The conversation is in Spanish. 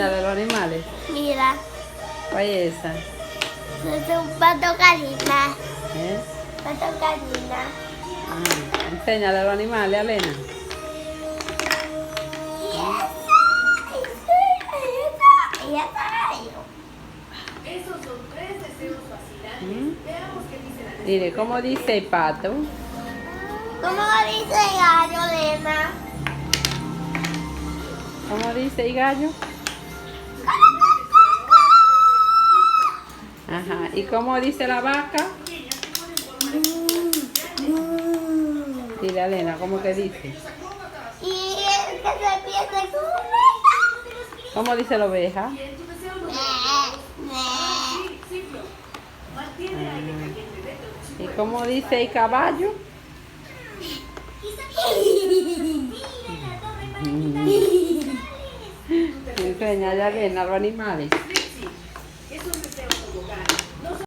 Enséñale a los animales. Mira, ¿Cuál es esa? es un pato gallina. ¿Eh? Pato gallina. Ah, enséñale a los animales, Elena. Y esa gallo. Esos son 3 deseos fascinantes. ¿Mm? Veamos qué dice la Mire, ¿cómo dice el pato? ¿Cómo dice el gallo, Lena? ¿Cómo dice el gallo? Ajá. ¿Y cómo dice la vaca? Dile a Elena, ¿cómo que dice? Y el que se pierde con ¿Cómo dice la oveja? ¿Y cómo dice el caballo? Enseña a Elena a los animales. Es un deseo tobogán.